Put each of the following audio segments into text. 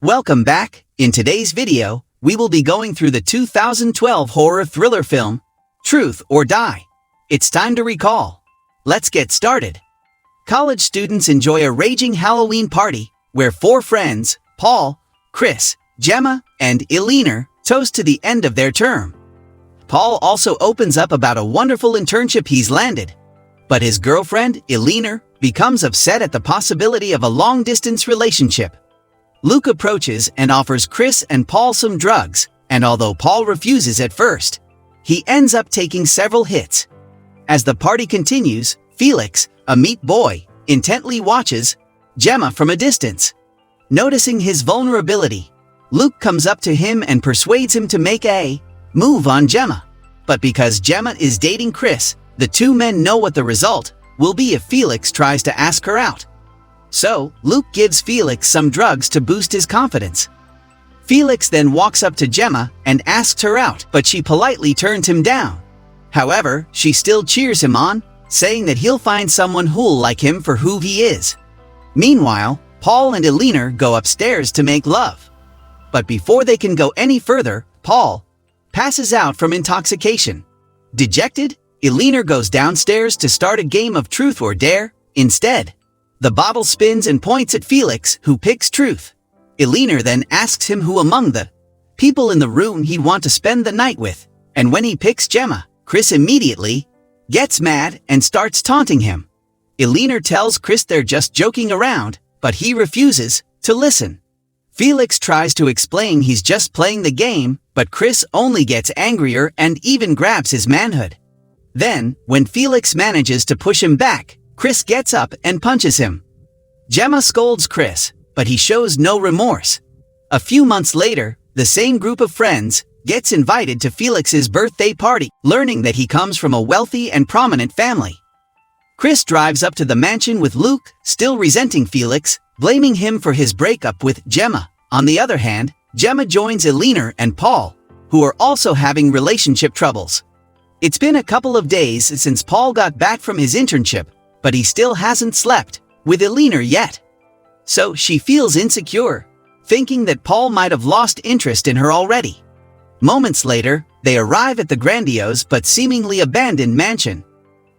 Welcome back. In today's video, we will be going through the 2012 horror thriller film, Truth or Die. It's time to recall. Let's get started. College students enjoy a raging Halloween party where four friends, Paul, Chris, Gemma, and Eleanor, toast to the end of their term. Paul also opens up about a wonderful internship he's landed. But his girlfriend, Eleanor, becomes upset at the possibility of a long-distance relationship. Luke approaches and offers Chris and Paul some drugs, and although Paul refuses at first, he ends up taking several hits. As the party continues, Felix, a meat boy, intently watches Gemma from a distance. Noticing his vulnerability, Luke comes up to him and persuades him to make a move on Gemma. But because Gemma is dating Chris, the two men know what the result will be if Felix tries to ask her out. So, Luke gives Felix some drugs to boost his confidence. Felix then walks up to Gemma and asks her out, but she politely turns him down. However, she still cheers him on, saying that he'll find someone who'll like him for who he is. Meanwhile, Paul and Eleanor go upstairs to make love. But before they can go any further, Paul passes out from intoxication. Dejected, Eleanor goes downstairs to start a game of Truth or Dare. Instead, the bottle spins and points at Felix, who picks Truth. Eleanor then asks him who among the people in the room he'd want to spend the night with, and when he picks Gemma, Chris immediately gets mad and starts taunting him. Eleanor tells Chris they're just joking around, but he refuses to listen. Felix tries to explain he's just playing the game, but Chris only gets angrier and even grabs his manhood. Then, when Felix manages to push him back, Chris gets up and punches him. Gemma scolds Chris, but he shows no remorse. A few months later, the same group of friends gets invited to Felix's birthday party, learning that he comes from a wealthy and prominent family. Chris drives up to the mansion with Luke, still resenting Felix, blaming him for his breakup with Gemma. On the other hand, Gemma joins Eleanor and Paul, who are also having relationship troubles. It's been a couple of days since Paul got back from his internship, but he still hasn't slept with Eleanor yet. So she feels insecure, thinking that Paul might have lost interest in her already. Moments later, they arrive at the grandiose but seemingly abandoned mansion.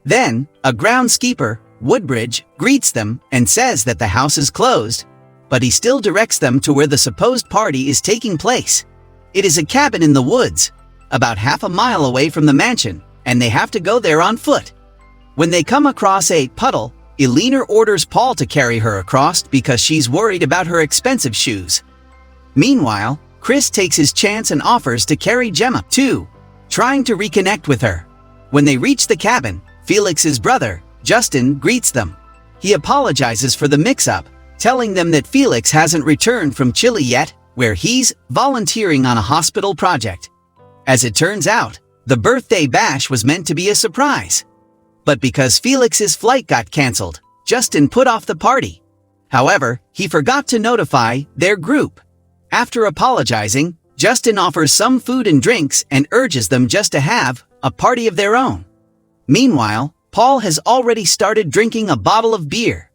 Then, a groundskeeper, Woodbridge, greets them and says that the house is closed, but he still directs them to where the supposed party is taking place. It is a cabin in the woods, about half a mile away from the mansion, and they have to go there on foot. When they come across a puddle, Eleanor orders Paul to carry her across because she's worried about her expensive shoes. Meanwhile, Chris takes his chance and offers to carry Gemma too, trying to reconnect with her. When they reach the cabin, Felix's brother, Justin, greets them. He apologizes for the mix-up, telling them that Felix hasn't returned from Chile yet, where he's volunteering on a hospital project. As it turns out, the birthday bash was meant to be a surprise. But because Felix's flight got cancelled, Justin put off the party. However, he forgot to notify their group. After apologizing, Justin offers some food and drinks and urges them just to have a party of their own. Meanwhile, Paul has already started drinking a bottle of beer.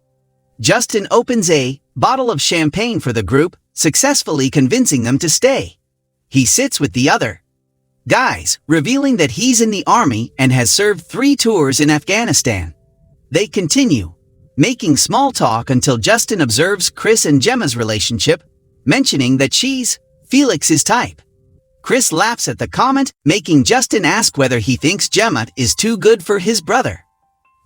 Justin opens a bottle of champagne for the group, successfully convincing them to stay. He sits with the other guys, revealing that he's in the army and has served 3 tours in Afghanistan. They continue, making small talk until Justin observes Chris and Gemma's relationship, mentioning that she's Felix's type. Chris laughs at the comment, making Justin ask whether he thinks Gemma is too good for his brother.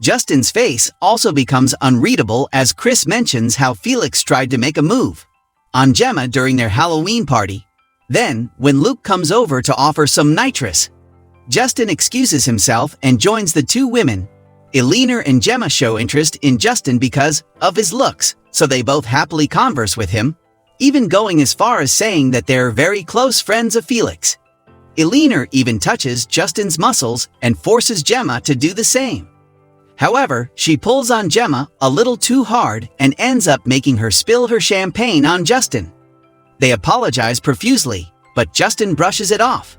Justin's face also becomes unreadable as Chris mentions how Felix tried to make a move on Gemma during their Halloween party. Then, when Luke comes over to offer some nitrous, Justin excuses himself and joins the two women. Eleanor and Gemma show interest in Justin because of his looks, so they both happily converse with him, even going as far as saying that they're very close friends of Felix. Eleanor even touches Justin's muscles and forces Gemma to do the same. However, she pulls on Gemma a little too hard and ends up making her spill her champagne on Justin. They apologize profusely, but Justin brushes it off.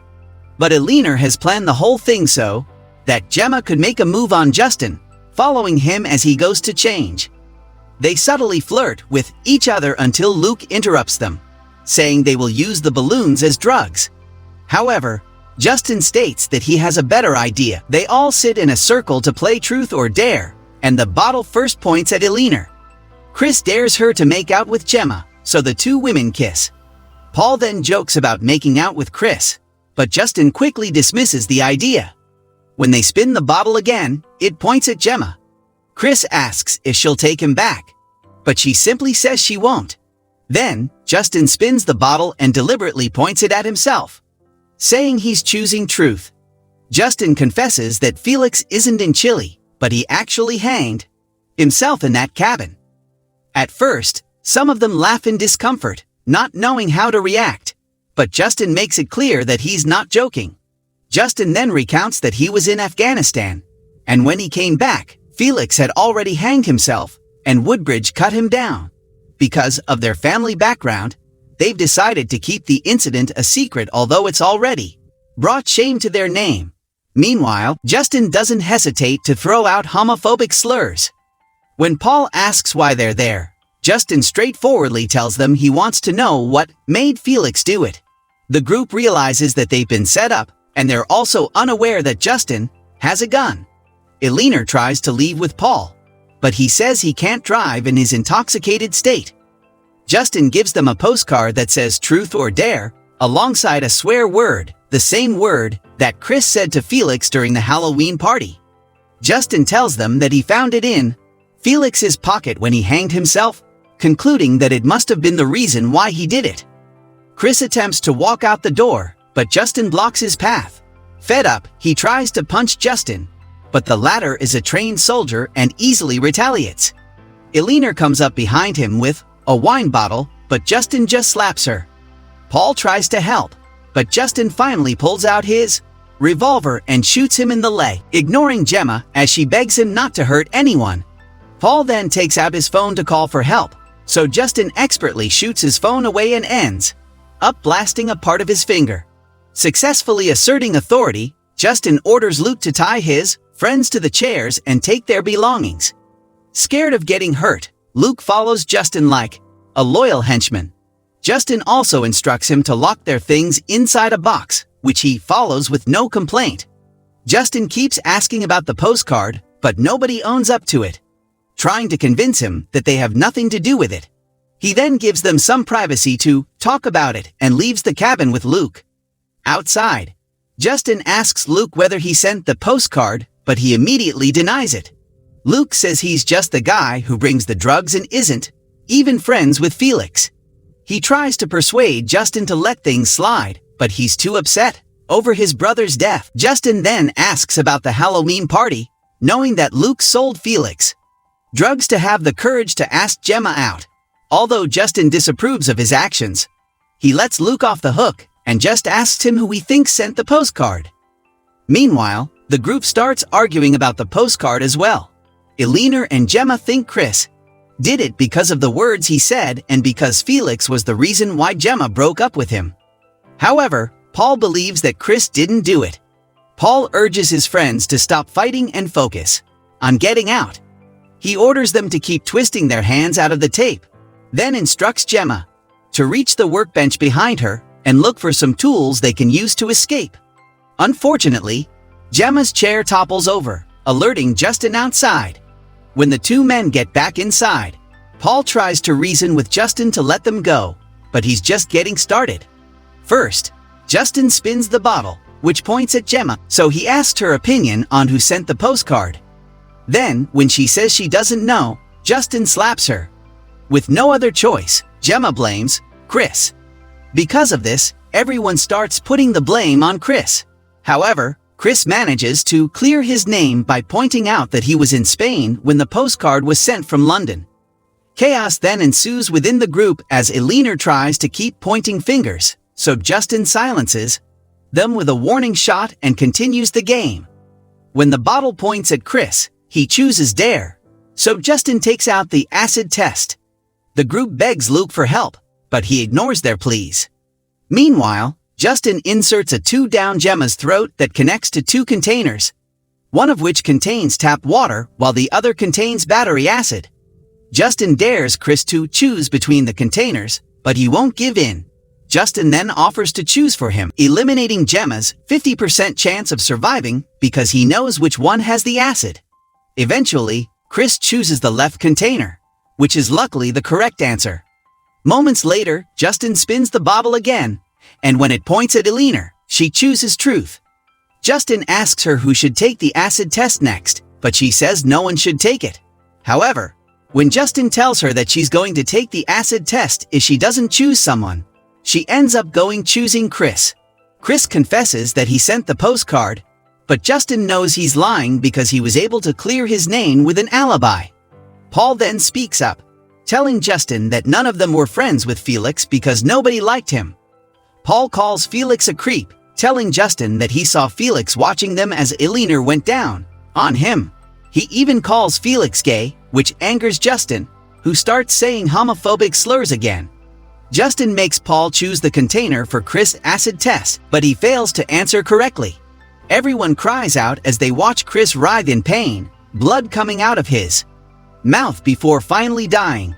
But Eleanor has planned the whole thing so that Gemma could make a move on Justin, following him as he goes to change. They subtly flirt with each other until Luke interrupts them. saying they will use the balloons as drugs. However, Justin states that he has a better idea. They all sit in a circle to play truth or dare, and the bottle first points at Eleanor. Chris dares her to make out with Gemma, so the two women kiss. Paul then jokes about making out with Chris, but Justin quickly dismisses the idea. When they spin the bottle again, it points at Gemma. Chris asks if she'll take him back, but she simply says she won't. Then, Justin spins the bottle and deliberately points it at himself, saying he's choosing truth. Justin confesses that Felix isn't in Chile, but he actually hanged himself in that cabin. At first, some of them laugh in discomfort, not knowing how to react, but Justin makes it clear that he's not joking. Justin then recounts that he was in Afghanistan, and when he came back, Felix had already hanged himself, and Woodbridge cut him down. Because of their family background, they've decided to keep the incident a secret, although it's already brought shame to their name. Meanwhile, Justin doesn't hesitate to throw out homophobic slurs. When Paul asks why they're there, Justin straightforwardly tells them he wants to know what made Felix do it. The group realizes that they've been set up, and they're also unaware that Justin has a gun. Eleanor tries to leave with Paul, but he says he can't drive in his intoxicated state. Justin gives them a postcard that says truth or dare, alongside a swear word, the same word that Chris said to Felix during the Halloween party. Justin tells them that he found it in Felix's pocket when he hanged himself, concluding that it must have been the reason why he did it. Chris attempts to walk out the door, but Justin blocks his path. Fed up, he tries to punch Justin, but the latter is a trained soldier and easily retaliates. Eleanor comes up behind him with a wine bottle, but Justin just slaps her. Paul tries to help, but Justin finally pulls out his revolver and shoots him in the leg, ignoring Gemma as she begs him not to hurt anyone. Paul then takes out his phone to call for help, so Justin expertly shoots his phone away and ends up blasting a part of his finger. Successfully asserting authority, Justin orders Luke to tie his friends to the chairs and take their belongings. Scared of getting hurt, Luke follows Justin like a loyal henchman. Justin also instructs him to lock their things inside a box, which he follows with no complaint. Justin keeps asking about the postcard, but nobody owns up to it, trying to convince him that they have nothing to do with it. He then gives them some privacy to talk about it and leaves the cabin with Luke. Outside, Justin asks Luke whether he sent the postcard, but he immediately denies it. Luke says he's just the guy who brings the drugs and isn't even friends with Felix. He tries to persuade Justin to let things slide, but he's too upset over his brother's death. Justin then asks about the Halloween party, knowing that Luke sold Felix drugs to have the courage to ask Gemma out. Although Justin disapproves of his actions, he lets Luke off the hook and just asks him who he thinks sent the postcard. Meanwhile, the group starts arguing about the postcard as well. Eleanor and Gemma think Chris did it because of the words he said and because Felix was the reason why Gemma broke up with him. However, Paul believes that Chris didn't do it. Paul urges his friends to stop fighting and focus on getting out. He orders them to keep twisting their hands out of the tape, then instructs Gemma to reach the workbench behind her and look for some tools they can use to escape. Unfortunately, Gemma's chair topples over, alerting Justin outside. When the two men get back inside, Paul tries to reason with Justin to let them go, but he's just getting started. First, Justin spins the bottle, which points at Gemma, so he asks her opinion on who sent the postcard. Then, when she says she doesn't know, Justin slaps her. With no other choice, Gemma blames Chris. Because of this, everyone starts putting the blame on Chris. However, Chris manages to clear his name by pointing out that he was in Spain when the postcard was sent from London. Chaos then ensues within the group as Eleanor tries to keep pointing fingers, so Justin silences them with a warning shot and continues the game. When the bottle points at Chris, he chooses dare, so Justin takes out the acid test. The group begs Luke for help, but he ignores their pleas. Meanwhile, Justin inserts a tube down Gemma's throat that connects to two containers, one of which contains tap water while the other contains battery acid. Justin dares Chris to choose between the containers, but he won't give in. Justin then offers to choose for him, eliminating Gemma's 50% chance of surviving because he knows which one has the acid. Eventually, Chris chooses the left container, which is luckily the correct answer. Moments later, Justin spins the bottle again, and when it points at Eleanor, she chooses truth. Justin asks her who should take the acid test next, but she says no one should take it. However, when Justin tells her that she's going to take the acid test if she doesn't choose someone, she ends up choosing Chris. Chris confesses that he sent the postcard, but Justin knows he's lying because he was able to clear his name with an alibi. Paul then speaks up, telling Justin that none of them were friends with Felix because nobody liked him. Paul calls Felix a creep, telling Justin that he saw Felix watching them as Eleanor went down on him. He even calls Felix gay, which angers Justin, who starts saying homophobic slurs again. Justin makes Paul choose the container for Chris' acid test, but he fails to answer correctly. Everyone cries out as they watch Chris writhe in pain, blood coming out of his mouth before finally dying.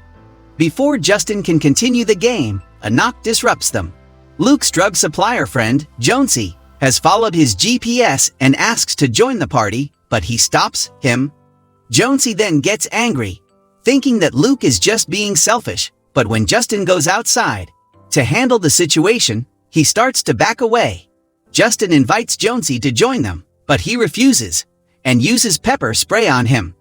Before Justin can continue the game, a knock disrupts them. Luke's drug supplier friend, Jonesy, has followed his GPS and asks to join the party, but he stops him. Jonesy then gets angry, thinking that Luke is just being selfish, but when Justin goes outside to handle the situation, he starts to back away. Justin invites Jonesy to join them, but he refuses and uses pepper spray on him.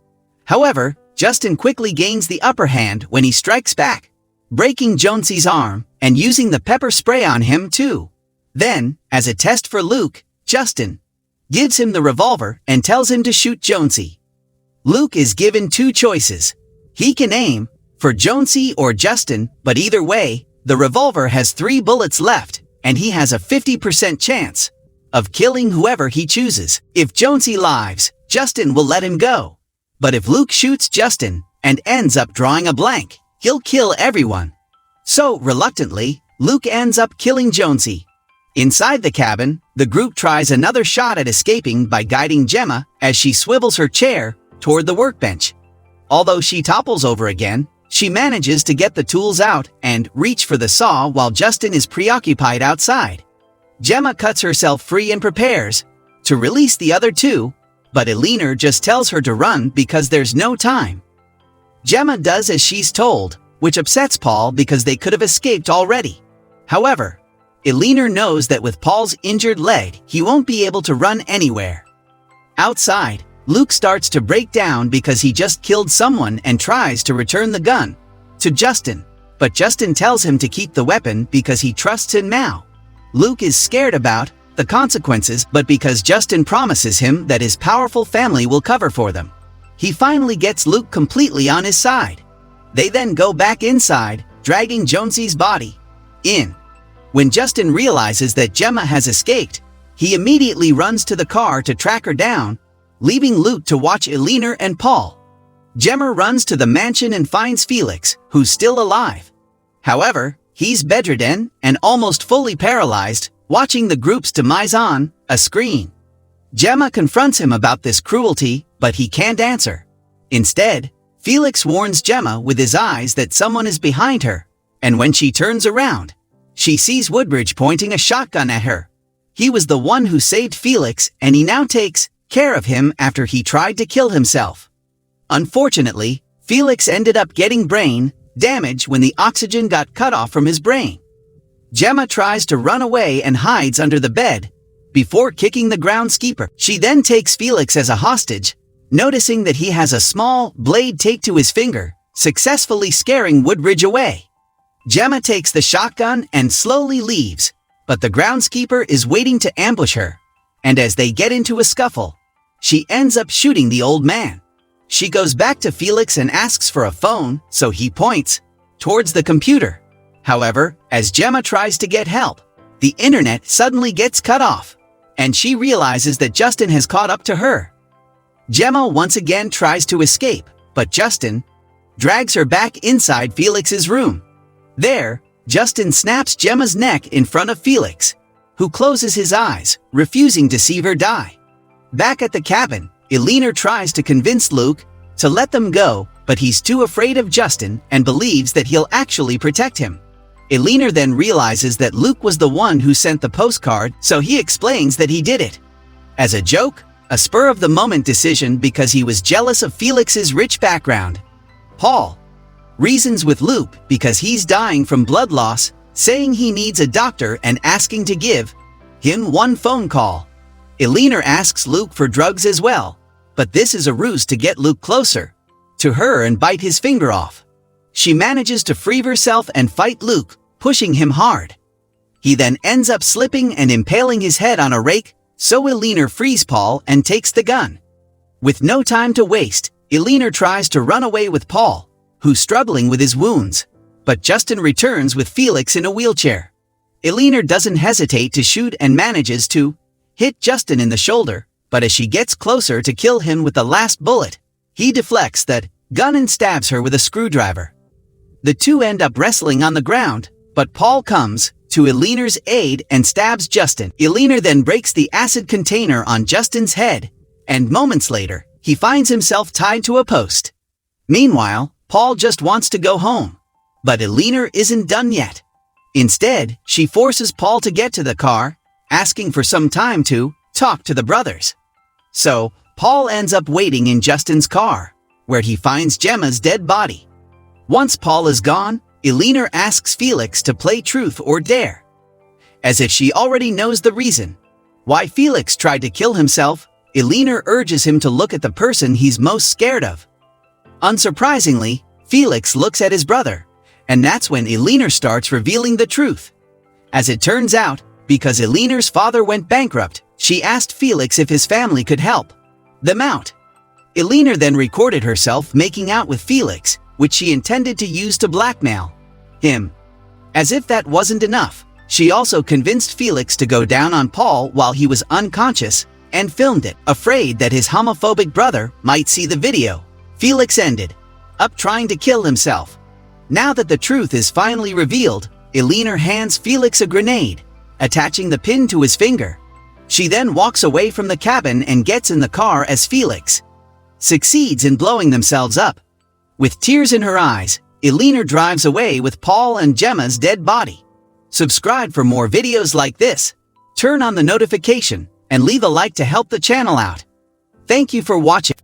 However, Justin quickly gains the upper hand when he strikes back, breaking Jonesy's arm and using the pepper spray on him too. Then, as a test for Luke, Justin gives him the revolver and tells him to shoot Jonesy. Luke is given two choices. He can aim for Jonesy or Justin, but either way, the revolver has 3 bullets left, and he has a 50% chance of killing whoever he chooses. If Jonesy lives, Justin will let him go. But if Luke shoots Justin and ends up drawing a blank, he'll kill everyone. So, reluctantly, Luke ends up killing Jonesy. Inside the cabin, the group tries another shot at escaping by guiding Gemma as she swivels her chair toward the workbench. Although she topples over again, she manages to get the tools out and reach for the saw while Justin is preoccupied outside. Gemma cuts herself free and prepares to release the other two, but Eleanor just tells her to run because there's no time. Gemma does as she's told, which upsets Paul because they could have escaped already. However, Eleanor knows that with Paul's injured leg, he won't be able to run anywhere. Outside, Luke starts to break down because he just killed someone and tries to return the gun to Justin, but Justin tells him to keep the weapon because he trusts him now. Luke is scared about the consequences, but because Justin promises him that his powerful family will cover for them, he finally gets Luke completely on his side. They then go back inside, dragging Jonesy's body in. When Justin realizes that Gemma has escaped, he immediately runs to the car to track her down, leaving Luke to watch Eleanor and Paul. Gemma runs to the mansion and finds Felix, who's still alive. However, he's bedridden and almost fully paralyzed, watching the group's demise on a screen. Gemma confronts him about this cruelty, but he can't answer. Instead, Felix warns Gemma with his eyes that someone is behind her, and when she turns around, she sees Woodbridge pointing a shotgun at her. He was the one who saved Felix, and he now takes care of him after he tried to kill himself. Unfortunately, Felix ended up getting brain damage when the oxygen got cut off from his brain. Gemma tries to run away and hides under the bed before kicking the groundskeeper. She then takes Felix as a hostage, noticing that he has a small blade taped to his finger, successfully scaring Woodbridge away. Gemma takes the shotgun and slowly leaves, but the groundskeeper is waiting to ambush her, and as they get into a scuffle, she ends up shooting the old man. She goes back to Felix and asks for a phone, so he points towards the computer. However, as Gemma tries to get help, the internet suddenly gets cut off, and she realizes that Justin has caught up to her. Gemma once again tries to escape, but Justin drags her back inside Felix's room. There, Justin snaps Gemma's neck in front of Felix, who closes his eyes, refusing to see her die. Back at the cabin, Eleanor tries to convince Luke to let them go, but he's too afraid of Justin and believes that he'll actually protect him. Eleanor then realizes that Luke was the one who sent the postcard, so he explains that he did it. As a joke, a spur-of-the-moment decision because he was jealous of Felix's rich background. Paul reasons with Luke because he's dying from blood loss, saying he needs a doctor and asking to give him one phone call. Eleanor asks Luke for drugs as well, but this is a ruse to get Luke closer to her and bite his finger off. She manages to free herself and fight Luke, pushing him hard. He then ends up slipping and impaling his head on a rake, so Eleanor frees Paul and takes the gun. With no time to waste, Eleanor tries to run away with Paul, who's struggling with his wounds, but Justin returns with Felix in a wheelchair. Eleanor doesn't hesitate to shoot and manages to hit Justin in the shoulder, but as she gets closer to kill him with the last bullet, he deflects that gun and stabs her with a screwdriver. The two end up wrestling on the ground, but Paul comes to Eleanor's aid and stabs Justin. Eleanor then breaks the acid container on Justin's head, and moments later, he finds himself tied to a post. Meanwhile, Paul just wants to go home, but Eleanor isn't done yet. Instead, she forces Paul to get to the car, asking for some time to talk to the brothers. So, Paul ends up waiting in Justin's car, where he finds Gemma's dead body. Once Paul is gone, Eleanor asks Felix to play truth or dare. As if she already knows the reason why Felix tried to kill himself, Eleanor urges him to look at the person he's most scared of. Unsurprisingly, Felix looks at his brother, and that's when Eleanor starts revealing the truth. As it turns out, because Eleanor's father went bankrupt, she asked Felix if his family could help them out. Eleanor then recorded herself making out with Felix, which she intended to use to blackmail him. As if that wasn't enough, she also convinced Felix to go down on Paul while he was unconscious and filmed it. Afraid that his homophobic brother might see the video, Felix ended up trying to kill himself. Now that the truth is finally revealed, Eleanor hands Felix a grenade, attaching the pin to his finger. She then walks away from the cabin and gets in the car as Felix succeeds in blowing themselves up. With tears in her eyes, Eleanor drives away with Paul and Gemma's dead body. Subscribe for more videos like this, turn on the notification, and leave a like to help the channel out. Thank you for watching.